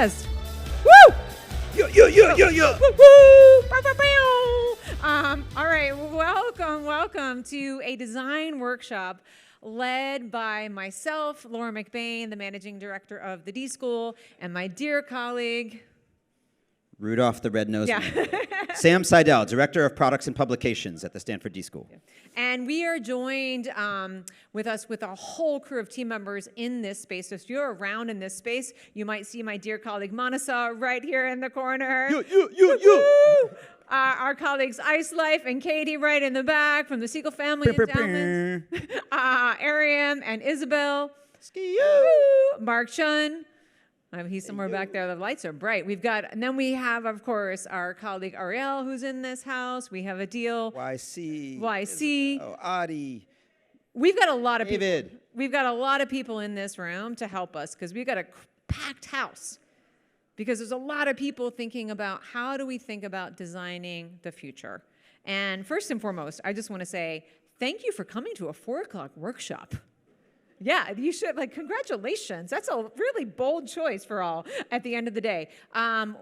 podcast. Woo! Yo. Woo! Bow, bow, bow. All right, welcome to a design workshop led by myself, Laura McBain, the managing director of the D.school, and my dear colleague, Rudolph the Red-Nosed Man. Sam Seidel, Director of Products and Publications at the Stanford D.school. And we are joined with a whole crew of team members in this space. So if you're around in this space, you might see my dear colleague Manasa right here in the corner. Yo. Our colleagues Ice Life and Katie right in the back from the Siegel Family Endowment. Ariam and Isabel. Mark Chun. He's somewhere back there. The lights are bright. And then we have, of course, our colleague Ariel, who's in this house. We have Adil. YC. Oh, Adi. We've got a lot of David. people. We've got a lot of people in this room to help us because we've got a packed house. Because there's a lot of people thinking about how do we think about designing the future. And first and foremost, I just want to say thank you for coming to a 4 o'clock workshop. Yeah, you should, congratulations. That's a really bold choice for all at the end of the day.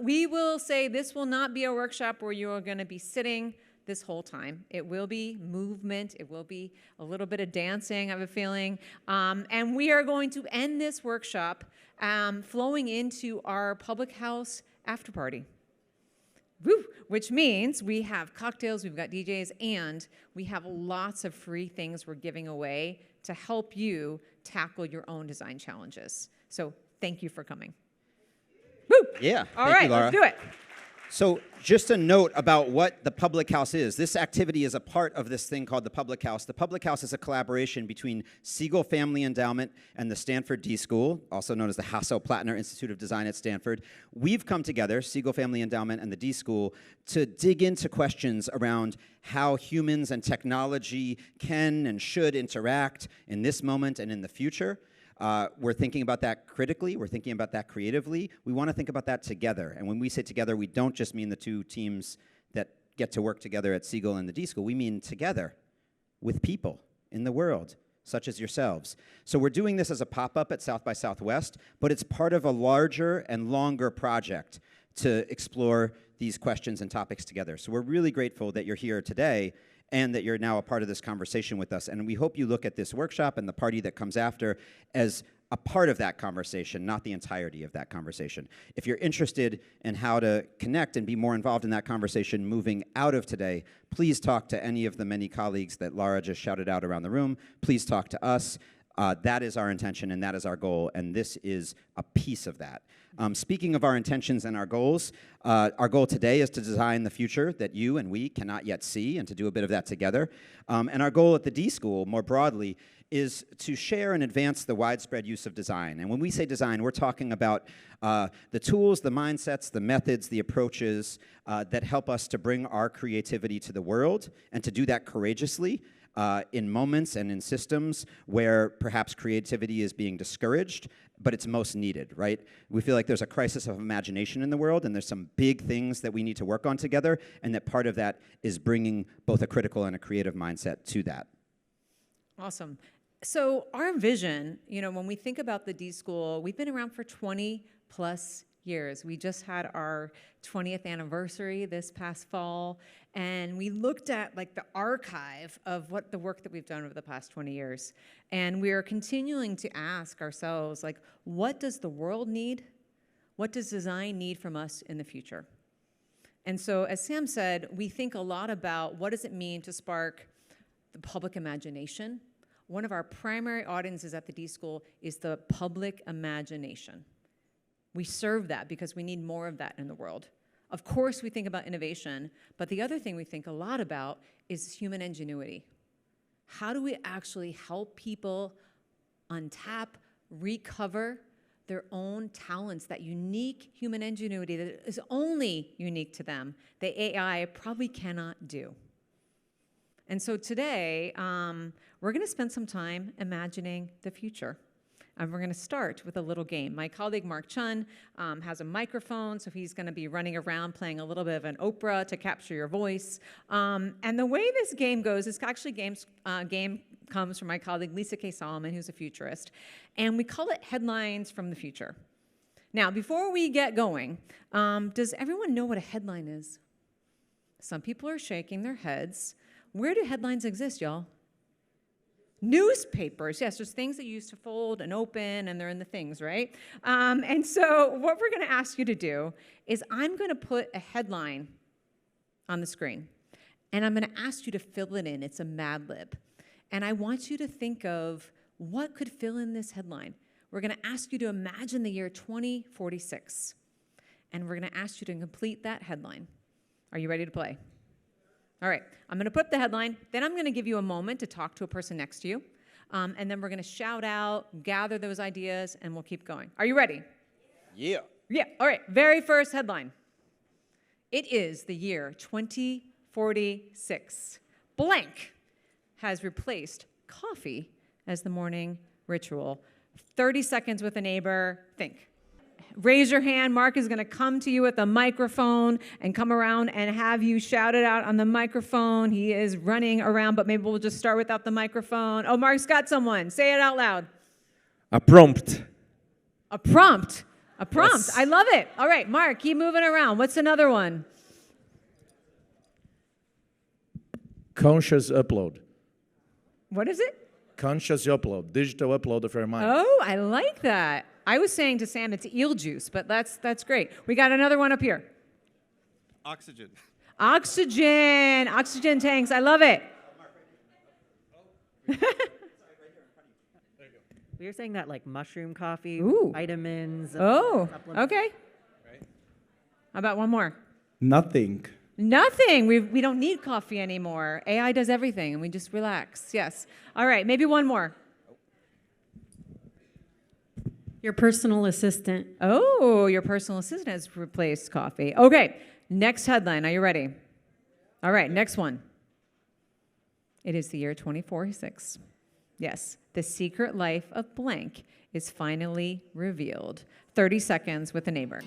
We will say this will not be a workshop where you are going to be sitting this whole time. It will be movement. It will be a little bit of dancing, I have a feeling. And we are going to end this workshop flowing into our public house after party. Woo! Which means we have cocktails, we've got DJs, and we have lots of free things we're giving away to help you tackle your own design challenges. So thank you for coming. Woo! Yeah. All right, Laura. let's do it. So just a note about what the Public House is. This activity is a part of this thing called the Public House. The Public House is a collaboration between Siegel Family Endowment and the Stanford D.school, also known as the Hasso-Plattner Institute of Design at Stanford. We've come together, Siegel Family Endowment and the D.school, to dig into questions around how humans and technology can and should interact in this moment and in the future. We're thinking about that critically. We're thinking about that creatively. We want to think about that together. And when we say together, we don't just mean the two teams that get to work together at Siegel and the D.school. We mean together with people in the world, such as yourselves. So we're doing this as a pop-up at South by Southwest, but it's part of a larger and longer project to explore these questions and topics together. So we're really grateful that you're here today and that you're now a part of this conversation with us. And we hope you look at this workshop and the party that comes after as a part of that conversation, not the entirety of that conversation. If you're interested in how to connect and be more involved in that conversation moving out of today, please talk to any of the many colleagues that Laura just shouted out around the room. Please talk to us. That is our intention and that is our goal, and this is a piece of that. Speaking of our intentions and our goal today is to design the future that you and we cannot yet see and to do a bit of that together. And our goal at the D.school, more broadly, is to share and advance the widespread use of design. And when we say design, we're talking about the tools, the mindsets, the methods, the approaches that help us to bring our creativity to the world and to do that courageously. In moments and in systems where perhaps creativity is being discouraged, but it's most needed, right? We feel like there's a crisis of imagination in the world, and there's some big things that we need to work on together, and that part of that is bringing both a critical and a creative mindset to that. Awesome. So our vision, when we think about the D.school, we've been around for 20 plus years. We just had our 20th anniversary this past fall, and we looked at the archive of the work that we've done over the past 20 years. And we are continuing to ask ourselves, what does the world need? What does design need from us in the future? And so, as Sam said, we think a lot about what does it mean to spark the public imagination. One of our primary audiences at the D.school is the public imagination. We serve that because we need more of that in the world. Of course, we think about innovation, but the other thing we think a lot about is human ingenuity. How do we actually help people untap, recover their own talents, that unique human ingenuity that is only unique to them, that AI probably cannot do? And so today, we're going to spend some time imagining the future. And we're going to start with a little game. My colleague Mark Chun has a microphone, so he's going to be running around playing a little bit of an Oprah to capture your voice. And the way this game goes is actually game comes from my colleague Lisa K. Solomon, who's a futurist. And we call it Headlines from the Future. Now, before we get going, does everyone know what a headline is? Some people are shaking their heads. Where do headlines exist, y'all? Newspapers. Yes, there's things that you used to fold and open, and they're in the things, right? And so what we're going to ask you to do is I'm going to put a headline on the screen, and I'm going to ask you to fill it in. It's a Mad Lib. And I want you to think of what could fill in this headline. We're going to ask you to imagine the year 2046, and we're going to ask you to complete that headline. Are you ready to play? All right, I'm going to put up the headline, then I'm going to give you a moment to talk to a person next to you, and then we're going to shout out, gather those ideas, and we'll keep going. Are you ready? Yeah. Yeah, all right, very first headline. It is the year 2046. Blank has replaced coffee as the morning ritual. 30 seconds with a neighbor, think. Raise your hand. Mark is going to come to you with a microphone and come around and have you shout it out on the microphone. He is running around, but maybe we'll just start without the microphone. Oh, Mark's got someone. Say it out loud. A prompt. A prompt. A prompt. Yes. I love it. All right, Mark, keep moving around. What's another one? Conscious upload. What is it? Conscious upload. Digital upload of your mind. Oh, I like that. I was saying to Sam it's eel juice, but that's great. We got another one up here. Oxygen. Oxygen. Oxygen tanks. I love it. We were saying that like mushroom coffee, Ooh. vitamins. Oh, supplements. okay. How about one more? Nothing. Nothing. We don't need coffee anymore. AI does everything, and we just relax. Yes. All right, maybe one more. Your personal assistant. Oh, your personal assistant has replaced coffee. Okay, next headline. Are you ready? All right, next one. It is the year 2046. Yes, the secret life of blank is finally revealed. 30 seconds with a neighbor.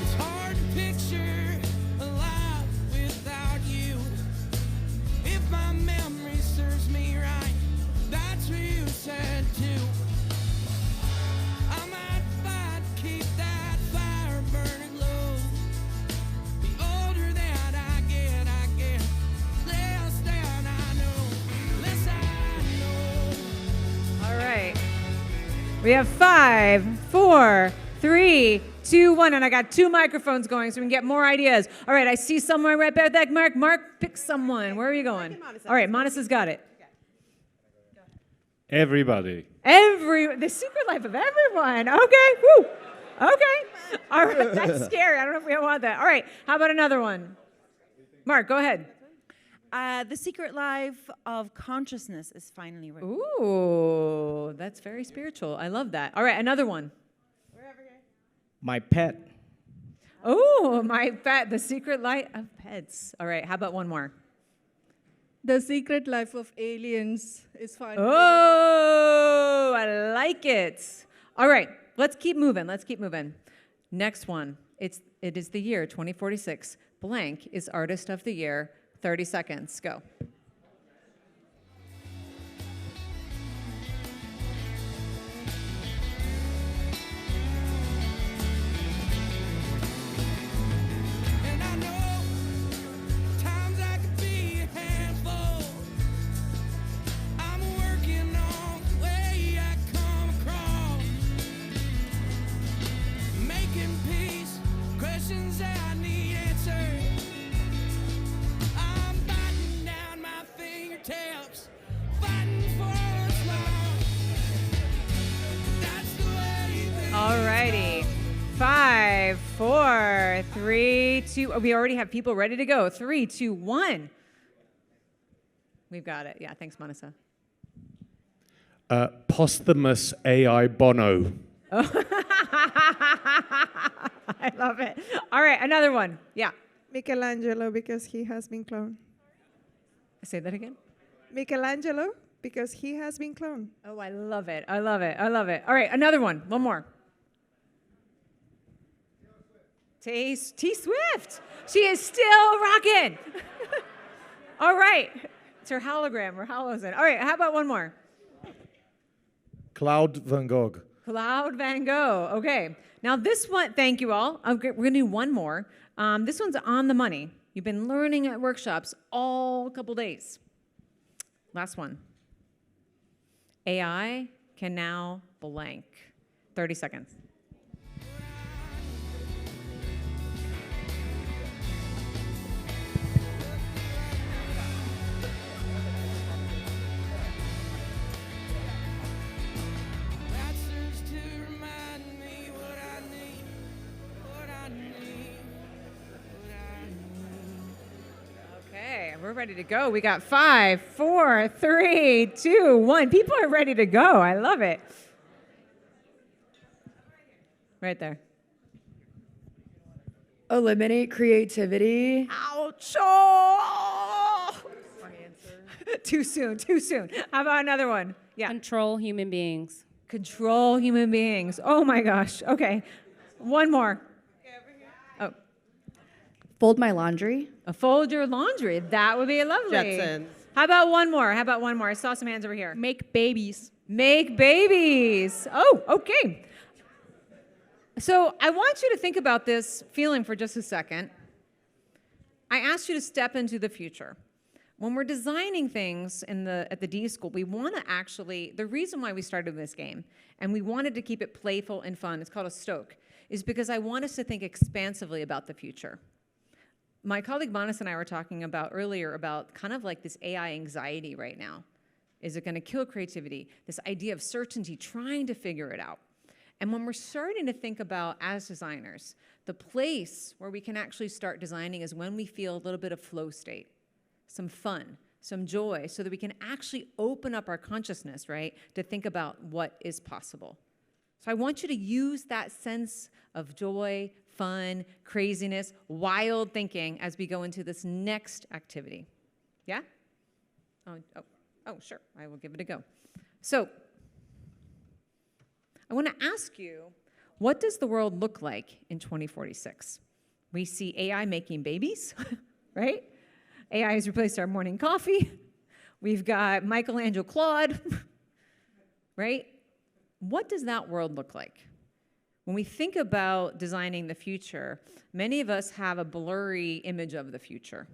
It's hard to picture a life without you. If my memory serves me right, that's what you said too. I might fight to keep that fire burning low. The older that I get less that I know, less I know. All right. We have 5, 4, 3, 2, 1, and I got 2 microphones going so we can get more ideas. All right, I see someone right back there. Mark. Mark, pick someone. Where are you going? All right, Monasa's got it. Everybody. The secret life of everyone. Okay, woo. Okay. All right, that's scary. I don't know if we want that. All right, how about another one? Mark, go ahead. The secret life of consciousness is finally revealed. Ooh, that's very spiritual. I love that. All right, another one. My pet. Oh, my pet, the secret life of pets. All right, how about one more? The secret life of aliens is fine. Oh, I like it. All right, let's keep moving. Next one. It is the year 2046. Blank is artist of the year. 30 seconds. Go. And I know times I could be a handful. I'm working on the way I come across. Making peace, questions that I need answered. I'm biting down my fingertips, fighting for what's lost. That's the way things All righty. 5, 4, 3, 2. We already have people ready to go. 3, 2, 1. We've got it. Yeah, thanks, Manasa. Posthumous AI Bono. I love it. All right, another one. Yeah. Michelangelo, because he has been cloned. Say that again. Michelangelo, because he has been cloned. Oh, I love it. I love it. I love it. All right, another one. One more. T Swift. She is still rocking. All right. It's her hologram, her holozen. All right, how about one more? Cloud Van Gogh. Cloud Van Gogh. Okay. Now this one, thank you all. We're going to do one more. This one's on the money. You've been learning at workshops all couple days. Last one. AI can now blank. 30 seconds. That serves to remind me what I need, what I need, what I need. Okay, we're ready to go. We got 5, 4, 3, 2, 1. People are ready to go. I love it. Right there. Eliminate creativity. Ouch! Oh! Too soon, too soon. How about another one? Yeah. Control human beings. Control human beings. Oh my gosh. Okay. One more. Oh. Fold my laundry. Fold your laundry. That would be lovely. Jetsons. How about one more? How about one more? I saw some hands over here. Make babies. Make babies. Oh, okay. So I want you to think about this feeling for just a second. I asked you to step into the future. When we're designing things at the D.school, we want to actually, the reason why we started this game, and we wanted to keep it playful and fun, it's called a stoke, is because I want us to think expansively about the future. My colleague Manas and I were talking about earlier about kind of like this AI anxiety right now. Is it going to kill creativity? This idea of certainty, trying to figure it out. And when we're starting to think about, as designers, the place where we can actually start designing is when we feel a little bit of flow state, some fun, some joy, so that we can actually open up our consciousness, right, to think about what is possible. So I want you to use that sense of joy, fun, craziness, wild thinking as we go into this next activity. Yeah? Oh, sure. I will give it a go. So I want to ask you, what does the world look like in 2046? We see AI making babies, right? AI has replaced our morning coffee. We've got Michelangelo Claude, right? What does that world look like? When we think about designing the future, many of us have a blurry image of the future.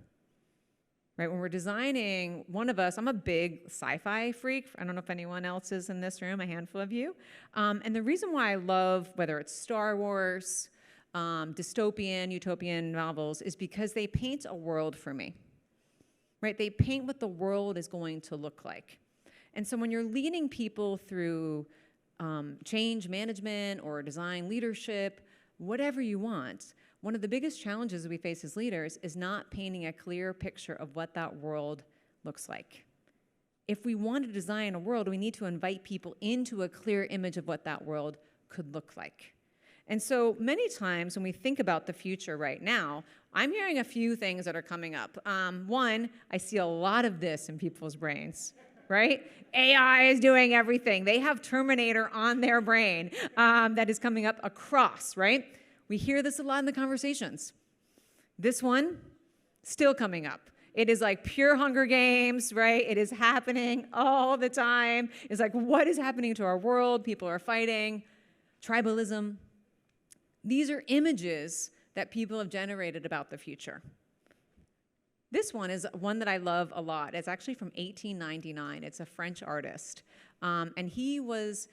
Right, when we're designing, one of us, I'm a big sci-fi freak. I don't know if anyone else is in this room, a handful of you. And the reason why I love, whether it's Star Wars, dystopian, utopian novels, is because they paint a world for me. Right, they paint what the world is going to look like. And so when you're leading people through change management or design leadership, whatever you want, one of the biggest challenges we face as leaders is not painting a clear picture of what that world looks like. If we want to design a world, we need to invite people into a clear image of what that world could look like. And so many times when we think about the future right now, I'm hearing a few things that are coming up. One, I see a lot of this in people's brains, right? AI is doing everything. They have Terminator on their brain that is coming up across, right? We hear this a lot in the conversations. This one, still coming up. It is like pure Hunger Games, right? It is happening all the time. It's like, what is happening to our world? People are fighting. Tribalism. These are images that people have generated about the future. This one is one that I love a lot. It's actually from 1899. It's a French artist. And he was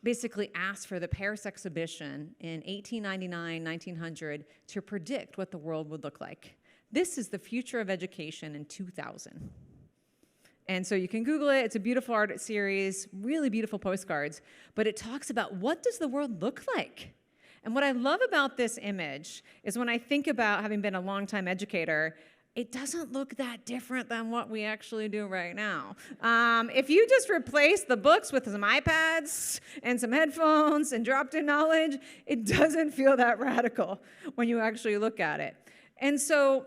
basically asked for the Paris exhibition in 1899, 1900 to predict what the world would look like. This is the future of education in 2000. And so you can Google it. It's a beautiful art series, really beautiful postcards. But it talks about what does the world look like? And what I love about this image is when I think about having been a longtime educator, it doesn't look that different than what we actually do right now. If you just replace the books with some iPads and some headphones and dropped in knowledge, it doesn't feel that radical when you actually look at it. And so,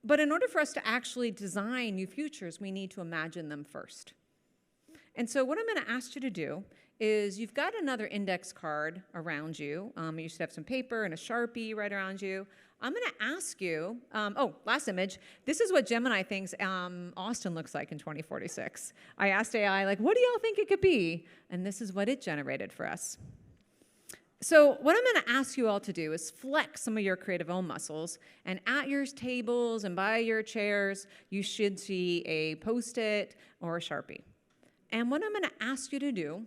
but in order for us to actually design new futures, we need to imagine them first. And so what I'm going to ask you to do is you've got another index card around you. You should have some paper and a Sharpie right around you. I'm going to ask you, last image. This is what Gemini thinks Austin looks like in 2046. I asked AI, like, what do y'all think it could be? And this is what it generated for us. So what I'm going to ask you all to do is flex some of your creative own muscles. And at your tables and by your chairs, you should see a Post-it or a Sharpie. And what I'm going to ask you to do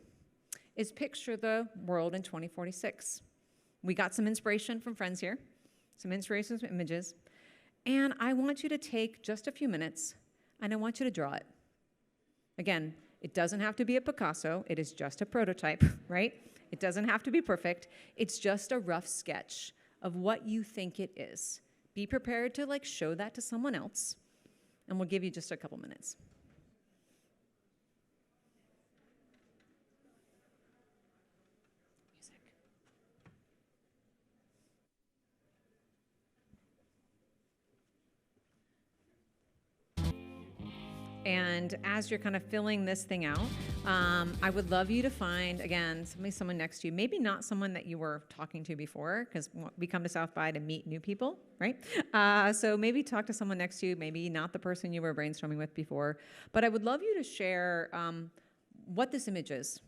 is picture the world in 2046. We got some inspiration from friends here, some inspiration from images. And I want you to take just a few minutes, and I want you to draw it. Again, it doesn't have to be a Picasso. It is just a prototype, right? It doesn't have to be perfect. It's just a rough sketch of what you think it is. Be prepared to show that to someone else, and we'll give you just a couple minutes. And as you're kind of filling this thing out, I would love you to find, again, someone next to you. Maybe not someone that you were talking to before, because we come to South by to meet new people, right? So maybe talk to someone next to you, maybe not the person you were brainstorming with before. But I would love you to share what this image is,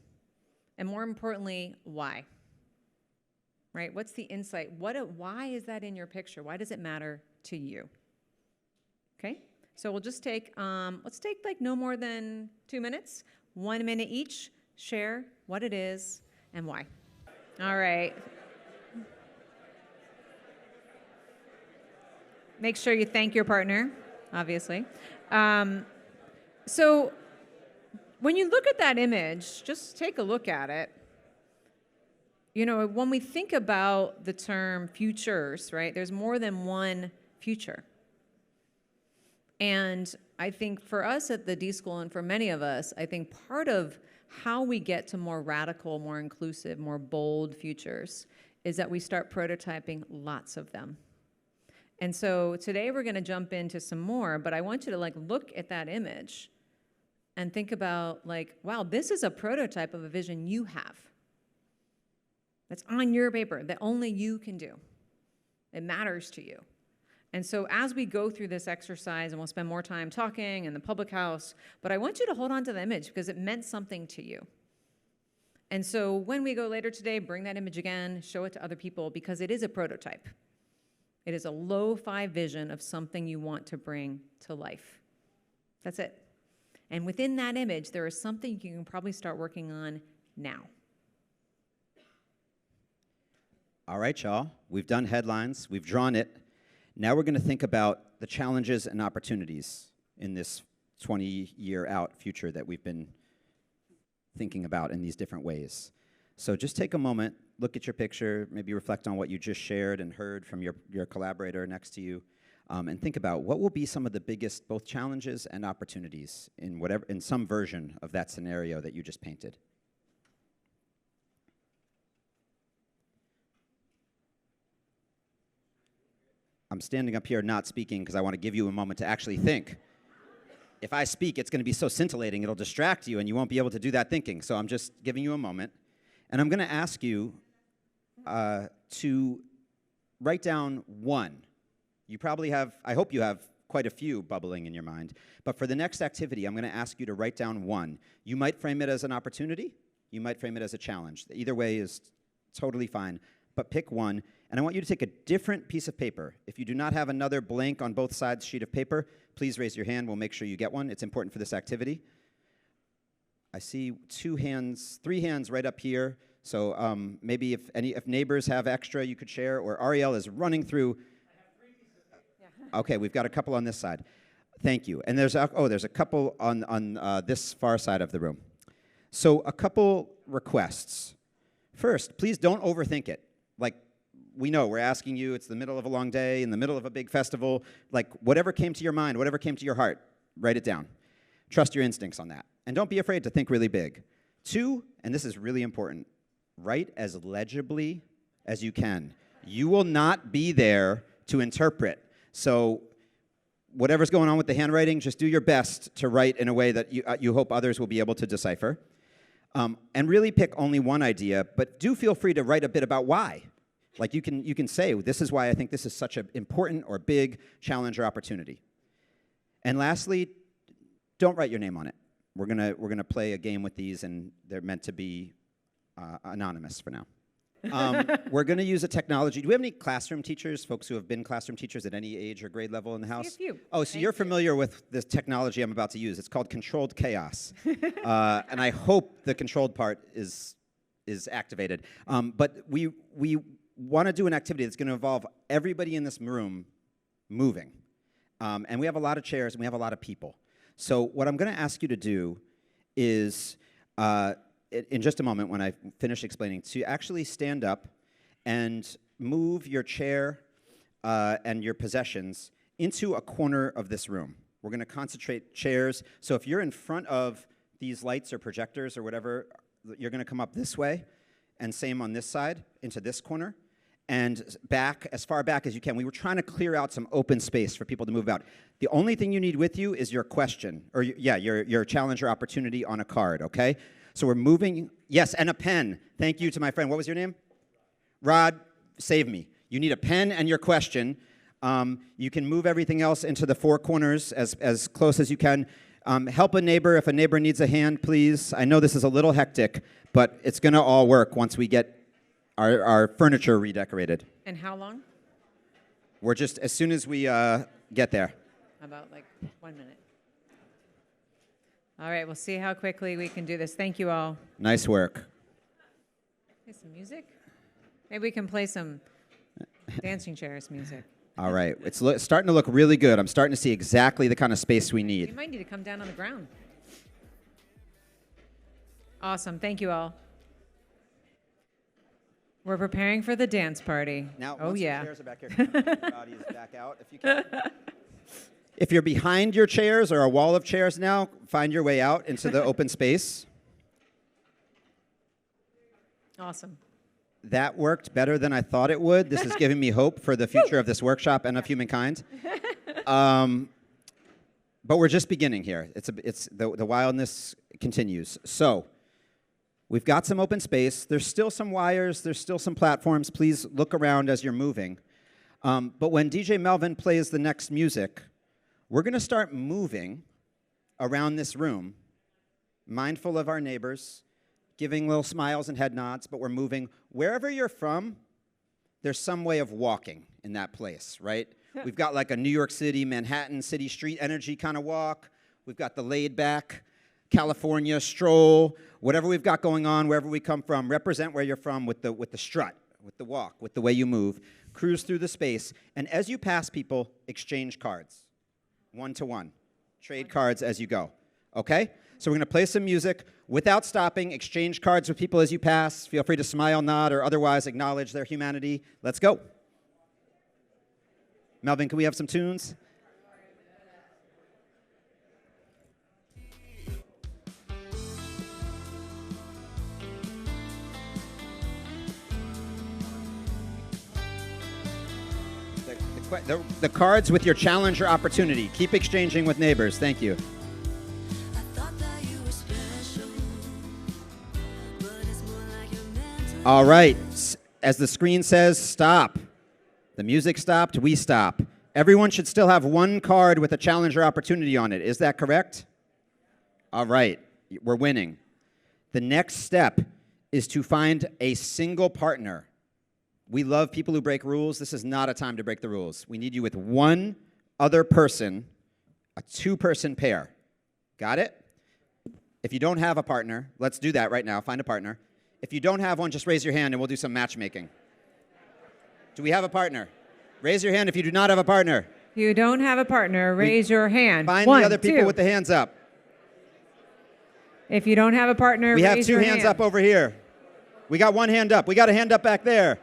and more importantly, why. Right? What's the insight? Why is that in your picture? Why does it matter to you? Okay? So we'll just take, let's take no more than 2 minutes, 1 minute each, share what it is and why. All right. Make sure you thank your partner, obviously. So when you look at that image, just take a look at it. You know, when we think about the term futures, right, there's more than one future. And I think for us at the D.school and for many of us, I think part of how we get to more radical, more inclusive, more bold futures is that we start prototyping lots of them. And so today we're going to jump into some more, but I want you to look at that image and think about wow, this is a prototype of a vision you have. That's on your paper that only you can do. It matters to you. And so as we go through this exercise, and we'll spend more time talking in the public house, but I want you to hold on to the image because it meant something to you. And so when we go later today, bring that image again, show it to other people because it is a prototype. It is a lo-fi vision of something you want to bring to life. That's it. And within that image, there is something you can probably start working on now. All right, y'all. We've done headlines. We've drawn it. Now we're going to think about the challenges and opportunities in this 20-year out future that we've been thinking about in these different ways. So just take a moment, look at your picture, maybe reflect on what you just shared and heard from your collaborator next to you, and think about what will be some of the biggest both challenges and opportunities in some version of that scenario that you just painted. I'm standing up here not speaking because I want to give you a moment to actually think. If I speak, it's going to be so scintillating, it'll distract you, and you won't be able to do that thinking. So I'm just giving you a moment. And I'm going to ask you to write down one. You probably have, I hope you have quite a few bubbling in your mind. But for the next activity, I'm going to ask you to write down one. You might frame it as an opportunity. You might frame it as a challenge. Either way is totally fine. But pick one. And I want you to take a different piece of paper. If you do not have another blank on both sides sheet of paper, please raise your hand. We'll make sure you get one. It's important for this activity. I see 2 hands, 3 hands right up here. So maybe if neighbors have extra, you could share. Or Ariel is running through. I have 3 pieces of paper. Okay, we've got a couple on this side. Thank you. And there's a couple on this far side of the room. So a couple requests. First, please don't overthink it. We know, we're asking you, it's the middle of a long day, in the middle of a big festival, whatever came to your mind, whatever came to your heart, write it down. Trust your instincts on that. And don't be afraid to think really big. 2, and this is really important, write as legibly as you can. You will not be there to interpret. So whatever's going on with the handwriting, just do your best to write in a way that you hope others will be able to decipher. And really pick only one idea, but do feel free to write a bit about why. Like you can say, this is why I think this is such an important or big challenge or opportunity. And lastly, don't write your name on it. We're gonna play a game with these, and they're meant to be anonymous for now. We're going to use a technology. Do we have any classroom teachers, folks who have been classroom teachers at any age or grade level in the house? A few. Oh, so you're familiar with this technology I'm about to use. It's called controlled chaos. And I hope the controlled part is activated. But we want to do an activity that's going to involve everybody in this room moving. And we have a lot of chairs, and we have a lot of people. So what I'm going to ask you to do is... in just a moment, when I finish explaining, to actually stand up and move your chair and your possessions into a corner of this room. We're going to concentrate chairs. So if you're in front of these lights or projectors or whatever, you're going to come up this way, and same on this side, into this corner, and back, as far back as you can. We were trying to clear out some open space for people to move about. The only thing you need with you is your question, or your challenge or opportunity on a card, okay? So we're moving, yes, and a pen. Thank you to my friend. What was your name? Rod, save me. You need a pen and your question. You can move everything else into the four corners as close as you can. Help a neighbor if a neighbor needs a hand, please. I know this is a little hectic, but it's going to all work once we get our furniture redecorated. And how long? We're just, as soon as we get there. About like 1 minute. All right, we'll see how quickly we can do this. Thank you all. Nice work. Play some music? Maybe we can play some dancing chairs music. All right, it's starting to look really good. I'm starting to see exactly the kind of space we You need. might need to come down on the ground. Awesome, thank you all. We're preparing for the dance party. Now, oh once yeah. the chairs are back here, can you put your bodies back out if you can? If you're behind your chairs or a wall of chairs now, find your way out into the open space. Awesome. That worked better than I thought it would. This is giving me hope for the future of this workshop and of humankind. But we're just beginning here. The wildness continues. So we've got some open space. There's still some wires. There's still some platforms. Please look around as you're moving. But when DJ Melvin plays the next music, we're going to start moving around this room, mindful of our neighbors, giving little smiles and head nods, but we're moving. Wherever you're from, there's some way of walking in that place, right? We've got like a New York City, Manhattan city street energy kind of walk. We've got the laid-back California stroll. Whatever we've got going on, wherever we come from, represent where you're from with the strut, with the walk, with the way you move. Cruise through the space, and as you pass people, exchange cards. 1-to-1. Trade cards as you go. Okay? So we're going to play some music without stopping. Exchange cards with people as you pass. Feel free to smile, nod, or otherwise acknowledge their humanity. Let's go. Melvin, can we have some tunes? The cards with your challenge or opportunity. Keep exchanging with neighbors. Thank you. All right. As the screen says, stop. The music stopped. We stop. Everyone should still have one card with a challenge or opportunity on it. Is that correct? All right. We're winning. The next step is to find a single partner. We love people who break rules. This is not a time to break the rules. We need you with one other person, a two-person pair. Got it? If you don't have a partner, let's do that right now. Find a partner. If you don't have one, just raise your hand and we'll do some matchmaking. Do we have a partner? Raise your hand if you do not have a partner. If you don't have a partner, raise your hand. Find One, the other people two. with the hands up. If you don't have a partner, We have raise two your hands hand. up over here. We got one hand up. We got a hand up back there.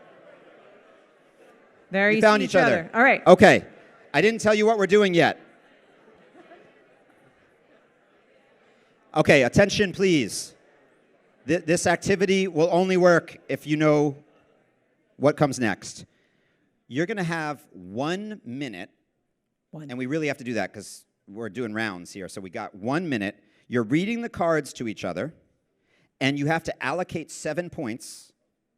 There We you found see each other. All right. Okay. I didn't tell you what we're doing yet. Okay, attention, please. This activity will only work if you know what comes next. You're going to have 1 minute One. And we really have to do that because we're doing rounds here. So we got 1 minute. You're reading the cards to each other, and you have to allocate 7 points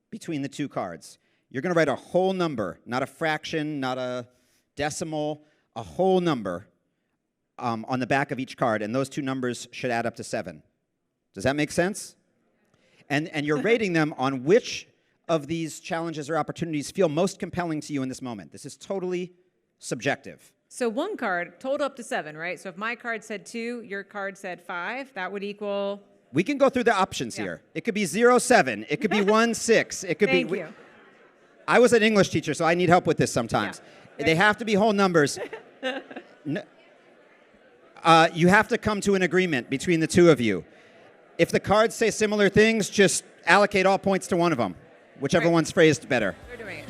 between the two cards. You're going to write a whole number, not a fraction, not a decimal, a whole number on the back of each card, and those two numbers should add up to 7. Does that make sense? And you're rating them on which of these challenges or opportunities feel most compelling to you in this moment. This is totally subjective. So one card total up to 7, right? So if my card said 2, your card said 5, that would equal. We can go through the options here. It could be 0, 7. It could be 1, 6. It could Thank be. you. I was an English teacher, so I need help with this sometimes. Yeah. They have to be whole numbers. You have to come to an agreement between the two of you. If the cards say similar things, just allocate all points to one of them, whichever Right. one's phrased better. We're doing it.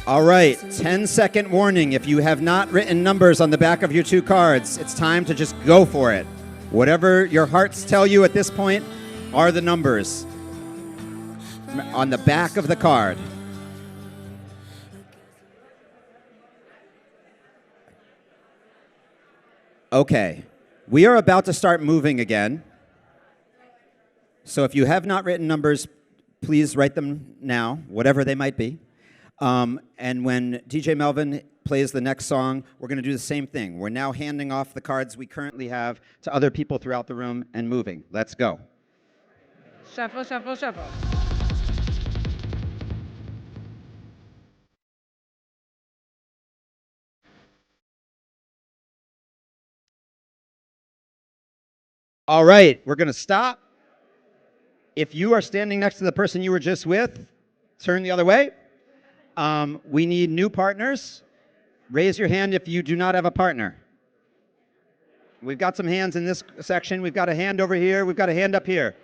All right, 10-second warning. If you have not written numbers on the back of your two cards, it's time to just go for it. Whatever your hearts tell you at this point are the numbers on the back of the card. Okay, we are about to start moving again. So if you have not written numbers, please write them now, whatever they might be. And when DJ Melvin plays the next song, we're going to do the same thing. We're now handing off the cards we currently have to other people throughout the room and moving. Let's go. Shuffle, shuffle, shuffle. All right, we're going to stop. If you are standing next to the person you were just with, turn the other way. We need new partners. Raise your hand if you do not have a partner. We've got some hands in this section. We've got a hand over here. We've got a hand up here.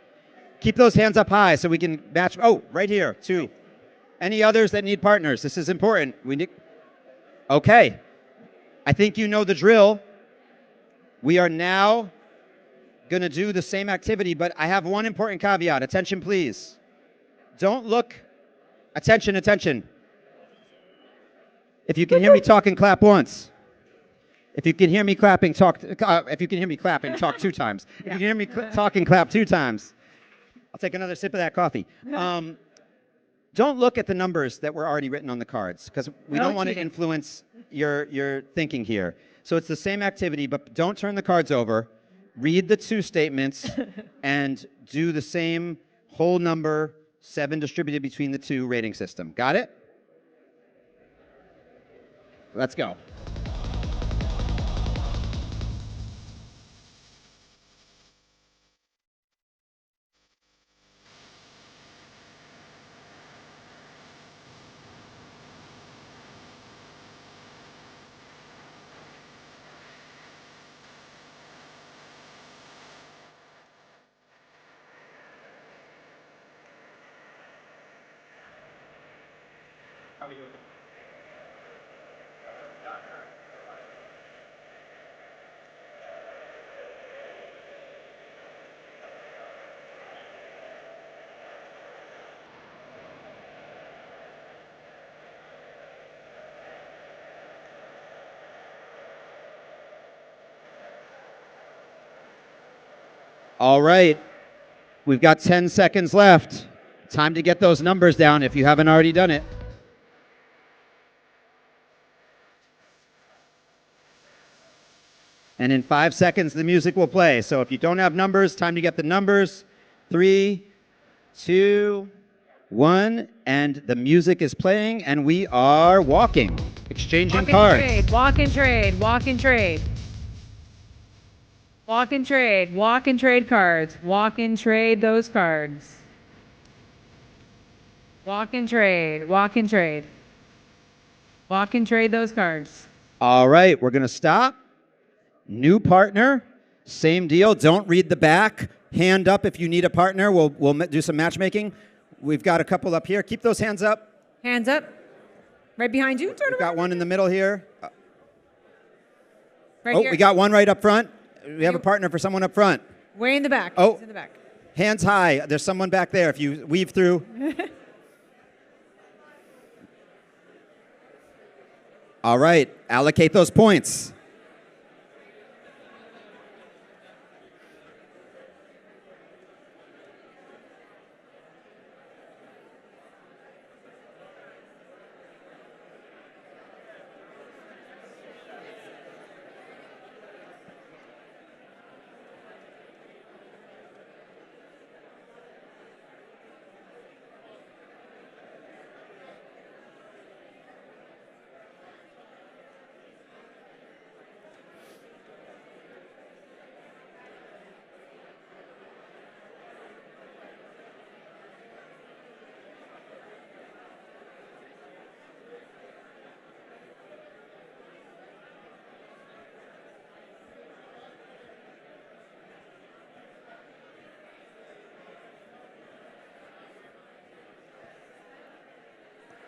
Keep those hands up high so we can match. Oh, right here, 2. Any others that need partners? This is important. Okay. I think you know the drill. We are now going to do the same activity, but I have one important caveat. Attention, please. Don't look. Attention, attention. If you can hear me talk and clap once. If you can hear me clapping, talk. If you can hear me clapping, talk 2 times. If you can hear me talk and clap 2 times. I'll take another sip of that coffee. Don't look at the numbers that were already written on the cards because we don't want to influence your thinking here. So it's the same activity, but don't turn the cards over. Read the 2 statements and do the same whole number, 7 distributed between the 2 rating system. Got it? Let's go. All right. We've got 10 seconds left. Time to get those numbers down if you haven't already done it. And in 5 seconds, the music will play. So if you don't have numbers, time to get the numbers. 3, 2, 1, and the music is playing, and we are walking, exchanging Walk and cards. trade, walk and trade, walk and trade. Walk and trade, walk and trade cards. Walk and trade those cards. Walk and trade, walk and trade. Walk and trade those cards. All right, we're going to stop. New partner, same deal. Don't read the back. Hand up if you need a partner. We'll do some matchmaking. We've got a couple up here. Keep those hands up. Hands up. Right behind you. Turn We've around. got one in the middle here. Right Oh, here. we got one right up front. We have a partner for someone up front. Way in the back. Oh. He's in the back. Hands high. There's someone back there if you weave through. All right, allocate those points.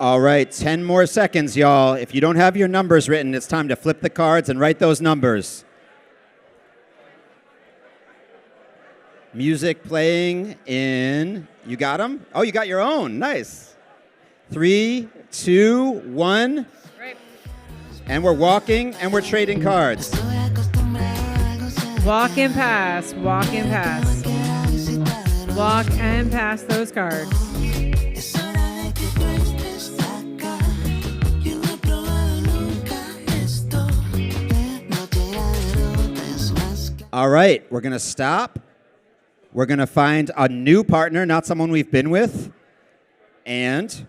All right, 10 more seconds, y'all. If you don't have your numbers written, it's time to flip the cards and write those numbers. Music playing in, you got them? Oh, you got your own, nice. 3, 2, 1. Right. And we're walking and we're trading cards. Walk and pass, walk and pass. Walk and pass those cards. All right, we're going to stop. We're going to find a new partner, not someone we've been with. And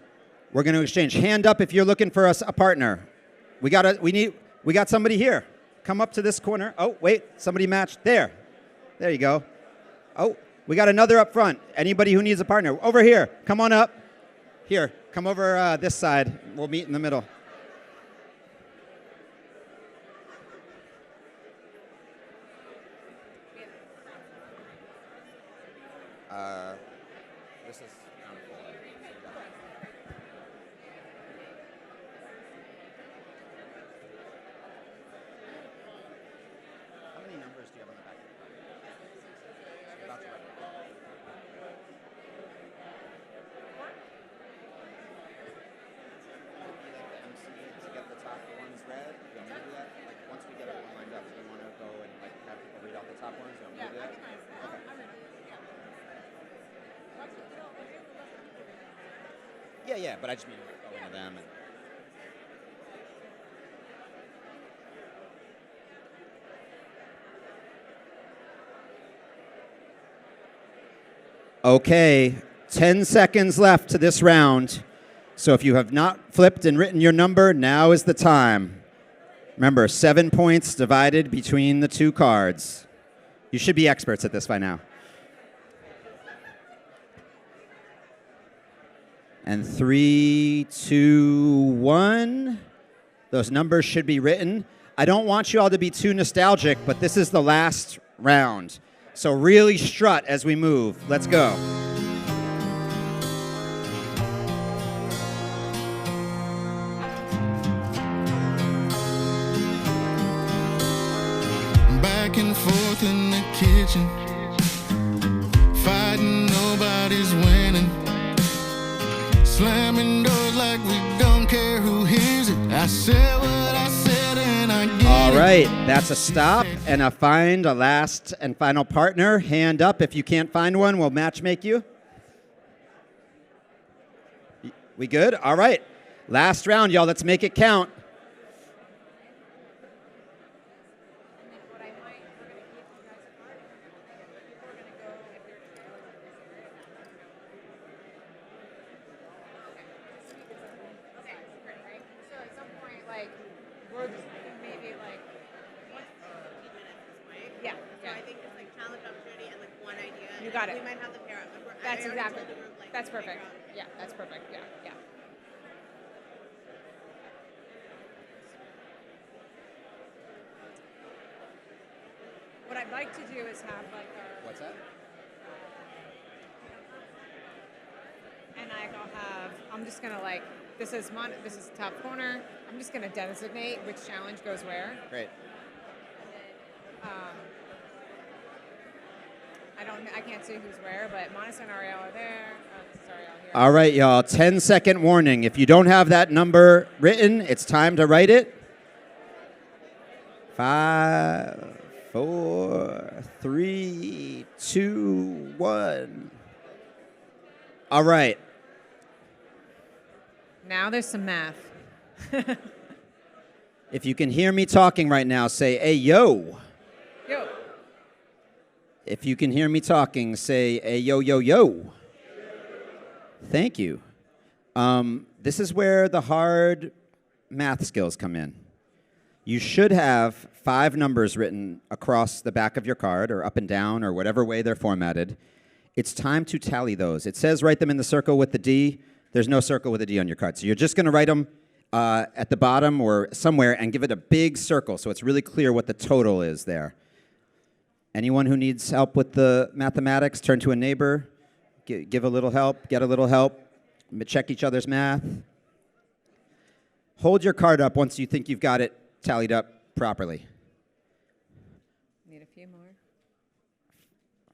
we're going to exchange. Hand up if you're looking for us a partner. We got somebody here. Come up to this corner. Oh, wait, somebody matched. There you go. Oh, we got another up front. Anybody who needs a partner. Over here, come on up. Here, come over this side. We'll meet in the middle. This is how many numbers do you have on the back? About to write. You like the MC to get the top ones read? You want me to do that? Like once we get everyone lined up, do you want to go and like have people read out the top ones? You want me to do that? Yeah, but I just mean go into them. And okay, 10 seconds left to this round. So if you have not flipped and written your number, now is the time. Remember, 7 points divided between the two cards. You should be experts at this by now. And 3, 2, 1. Those numbers should be written. I don't want you all to be too nostalgic, but this is the last round. So really strut as we move. Let's go. Back and forth in the kitchen, fighting, nobody's winning. Slamming doors like we don't care who hears it. I said what I said and I get All it. right, that's a stop and a find, a last and final partner. Hand up if you can't find one, we'll match make you. We good? All right. Last round, y'all. Let's make it count. You got it. We might have the parent. That's exactly. That's perfect. Yeah, that's perfect. Yeah, yeah. What I'd like to do is have like our. What's that? And I'll have. I'm just gonna like. This is top corner. I'm just gonna designate which challenge goes where. Great. I can't see who's where, but Monica and Ariel are there. This is Ariel here. All right, y'all. 10-second warning. If you don't have that number written, it's time to write it. 5, 4, 3, 2, 1. All right. Now there's some math. If you can hear me talking right now, say, hey, yo. Yo. If you can hear me talking, say, hey, yo, yo, yo. Thank you. This is where the hard math skills come in. You should have 5 numbers written across the back of your card, or up and down, or whatever way they're formatted. It's time to tally those. It says write them in the circle with the D. There's no circle with a D on your card. So you're just going to write them at the bottom or somewhere and give it a big circle so it's really clear what the total is there. Anyone who needs help with the mathematics, turn to a neighbor, give a little help, get a little help, check each other's math. Hold your card up once you think you've got it tallied up properly. Need a few more.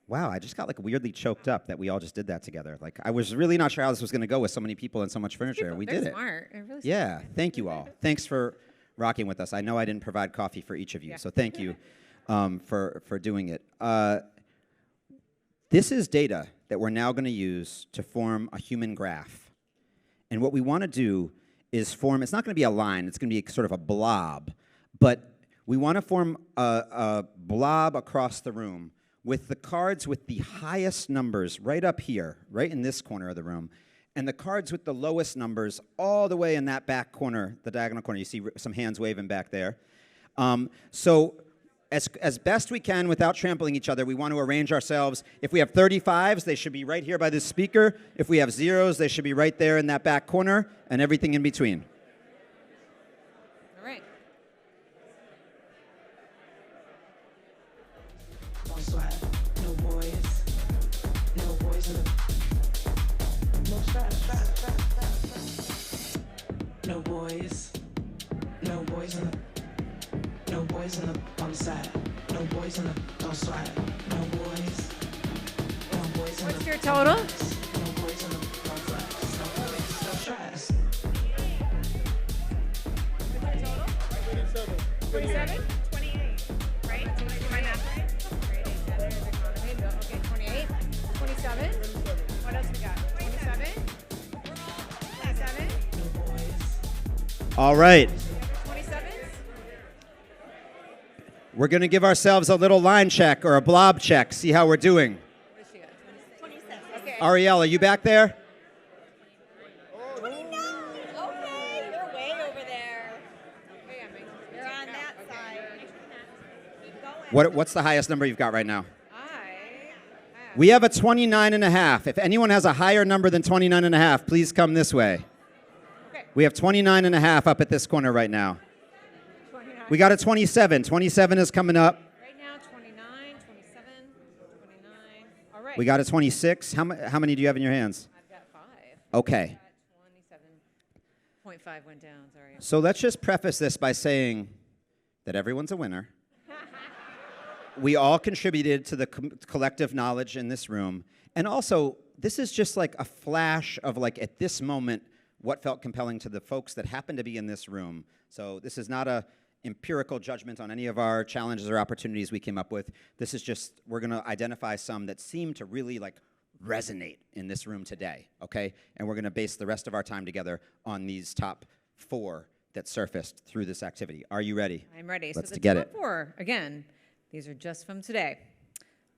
Wow, I just got like weirdly choked up that we all just did that together. Like I was really not sure how this was going to go with so many people and so much furniture. We did it. Smart. They're really Yeah, thank you all. Thanks for rocking with us. I know I didn't provide coffee for each of you, so thank you for doing it. This is data that we're now going to use to form a human graph. And what we want to do is form, it's not going to be a line, it's going to be sort of a blob, but we want to form a blob across the room with the cards with the highest numbers right up here, right in this corner of the room, and the cards with the lowest numbers all the way in that back corner, the diagonal corner. You see some hands waving back there. So as best we can without trampling each other, we want to arrange ourselves. If we have 35s, they should be right here by this speaker. If we have zeros, they should be right there in that back corner, and everything in between. All right. No boys. No boys in the. No strap. No boys. No boys in the. No boys in the on the side. No boys in the don't slide. No boys. No boys in the. What's your total? No boys in the don't slide. No boys. No tries. 27? 28. Right? Am I not right? Okay, 28. 27. What else we got? 27. 27. All right. 27. We're going to give ourselves a little line check or a blob check, see how we're doing. What is she got? 27. Okay. Ariel, are you back there? 29. Okay, they're way over there. They're on that side. Keep going. What's the highest number you've got right now? We have a 29.5. If anyone has a higher number than 29.5, please come this way. Okay. We have 29.5 up at this corner right now. 29. We got a 27. 27 is coming up. Right now, 29, 27, 29. All right. We got a 26. How many do you have in your hands? I've got 5. Okay. 27.5 went down, sorry. So let's just preface this by saying that everyone's a winner. We all contributed to the collective knowledge in this room. And also, this is just like a flash of like, at this moment, what felt compelling to the folks that happen to be in this room. So this is not a empirical judgment on any of our challenges or opportunities we came up with. This is just, we're going to identify some that seem to really like resonate in this room today, okay? And we're going to base the rest of our time together on these top 4 that surfaced through this activity. Are you ready? I'm ready. Let's So the get top it. 4, again, these are just from today.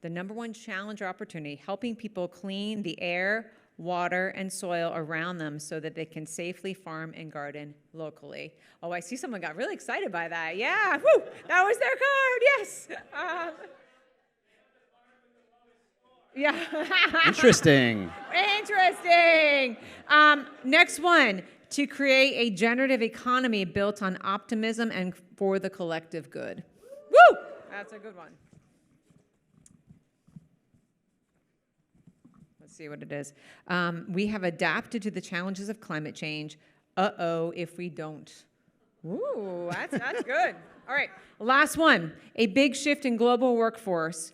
The number 1 challenge or opportunity, helping people clean the air, water, and soil around them so that they can safely farm and garden locally. Oh, I see someone got really excited by that. Yeah, woo, that was their card, yes. Yeah. Interesting. Interesting. Next one, to create a generative economy built on optimism and for the collective good. Woo! That's a good one. Let's see what it is. We have adapted to the challenges of climate change. Uh-oh, if we don't. Ooh, that's good. All right, last one. A big shift in global workforce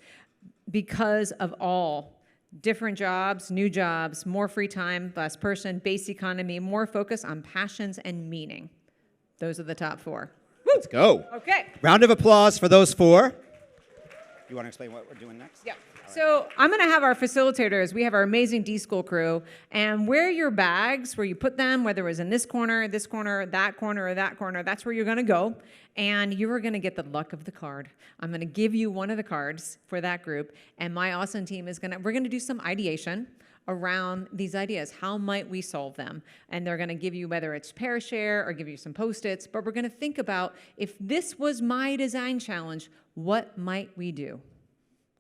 because of all. Different jobs, new jobs, more free time, less person, base economy, more focus on passions and meaning. Those are the top four. Let's go. Okay. Round of applause for those four. You want to explain what we're doing next? Yeah. So I'm going to have our facilitators. We have our amazing D.school crew. And where your bags, where you put them, whether it was in this corner, that corner, or that corner, that's where you're going to go. And you are going to get the luck of the card. I'm going to give you one of the cards for that group. And my awesome team is we're going to do some ideation around these ideas. How might we solve them? And they're going to give you whether it's pair share or give you some Post-its. But we're going to think about, if this was my design challenge, what might we do?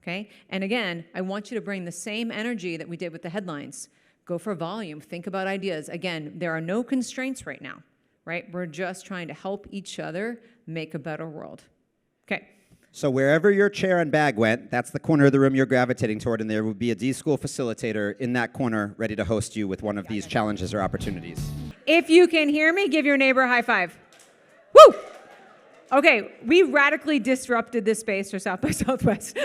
Okay? And again, I want you to bring the same energy that we did with the headlines. Go for volume. Think about ideas. Again, there are no constraints right now, right? We're just trying to help each other make a better world. Okay. So wherever your chair and bag went, that's the corner of the room you're gravitating toward, and there will be a D.school facilitator in that corner ready to host you with one of these challenges or opportunities. If you can hear me, give your neighbor a high five. Woo! Okay, we radically disrupted this space for South by Southwest.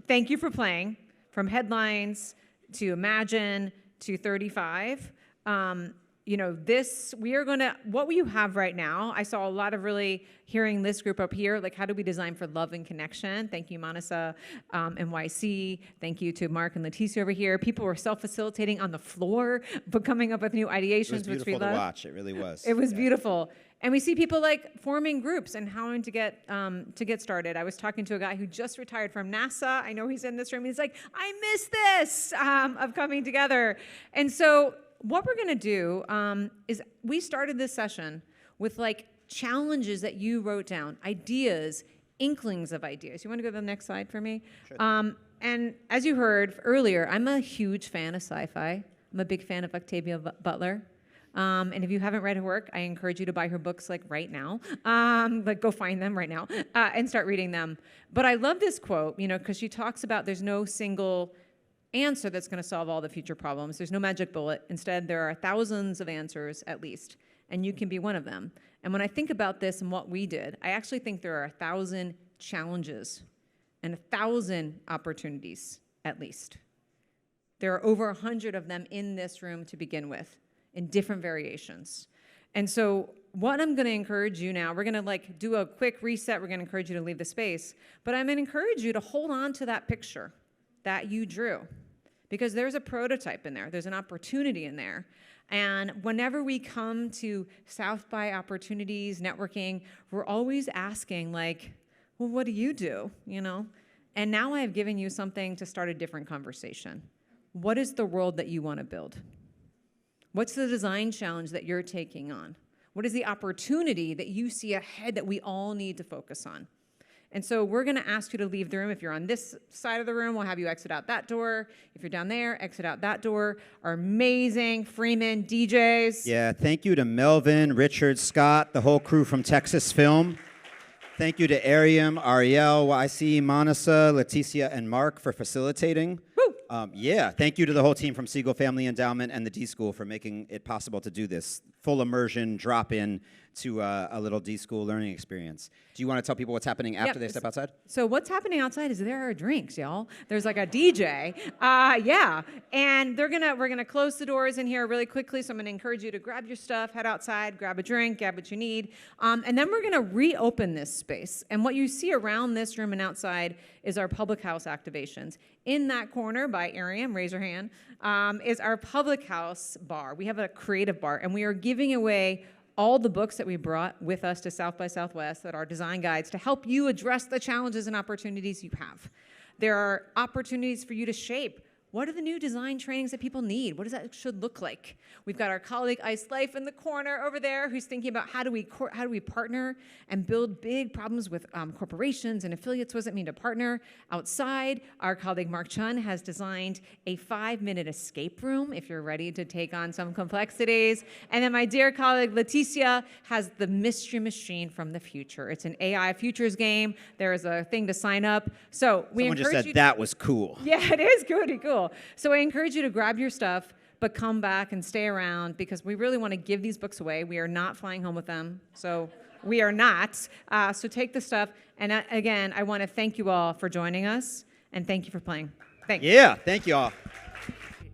Thank you for playing. From headlines to Imagine to 35. What you have right now, I saw a lot of really hearing this group up here, like how do we design for love and connection? Thank you, Manasa, NYC. Thank you to Mark and Leticia over here. People were self-facilitating on the floor, but coming up with new ideations, which we love. It was beautiful to watch. It really was. It was beautiful. And we see people like forming groups and how to get started. I was talking to a guy who just retired from NASA. I know he's in this room. He's like, I miss this of coming together. And so what we're going to do is we started this session with like challenges that you wrote down, ideas, inklings of ideas. You want to go to the next slide for me? Sure. And as you heard earlier, I'm a huge fan of sci-fi. I'm a big fan of Octavia Butler. And if you haven't read her work, I encourage you to buy her books like right now. Go find them right now and start reading them. But I love this quote, because she talks about there's no single answer that's going to solve all the future problems. There's no magic bullet. Instead, there are thousands of answers at least, and you can be one of them. And when I think about this and what we did, I actually think there are 1,000 challenges and 1,000 opportunities at least. There are over 100 of them in this room to begin with, in different variations. And so what I'm going to encourage you now, we're going to do a quick reset. We're going to encourage you to leave the space. But I'm going to encourage you to hold on to that picture that you drew, because there's a prototype in there. There's an opportunity in there. And whenever we come to South by opportunities, networking, we're always asking well, what do you do? And now I have given you something to start a different conversation. What is the world that you want to build? What's the design challenge that you're taking on? What is the opportunity that you see ahead that we all need to focus on? And so we're going to ask you to leave the room. If you're on this side of the room, we'll have you exit out that door. If you're down there, exit out that door. Our amazing Freeman DJs. Yeah, thank you to Melvin, Richard, Scott, the whole crew from Texas Film. Thank you to Ariam, Ariel, YC, Manasa, Leticia, and Mark for facilitating. Woo! Thank you to the whole team from Siegel Family Endowment and the D.school for making it possible to do this full immersion, drop-in to a little D.school learning experience. Do you want to tell people what's happening after they step outside? So what's happening outside is there are drinks, y'all. There's a DJ. And we're gonna close the doors in here really quickly. So I'm gonna encourage you to grab your stuff, head outside, grab a drink, grab what you need. And then we're gonna reopen this space. And what you see around this room and outside is our public house activations. In that corner by Ariam, raise your hand, is our public house bar. We have a creative bar, and we are giving away all the books that we brought with us to South by Southwest that are design guides to help you address the challenges and opportunities you have. There are opportunities for you to shape what are the new design trainings that people need? What does that should look like? We've got our colleague Ice Life in the corner over there who's thinking about how do we partner and build big problems with corporations and affiliates. What does it mean to partner? Outside, our colleague Mark Chun has designed a 5-minute escape room if you're ready to take on some complexities. And then my dear colleague Leticia has the Mystery Machine from the future. It's an AI futures game. There is a thing to sign up. So we Someone just encourage said you that was cool. Yeah, it is pretty cool. So I encourage you to grab your stuff, but come back and stay around because we really want to give these books away. We are not flying home with them. So we are not. So take the stuff. And again, I want to thank you all for joining us and thank you for playing. Thanks. Yeah, thank you all.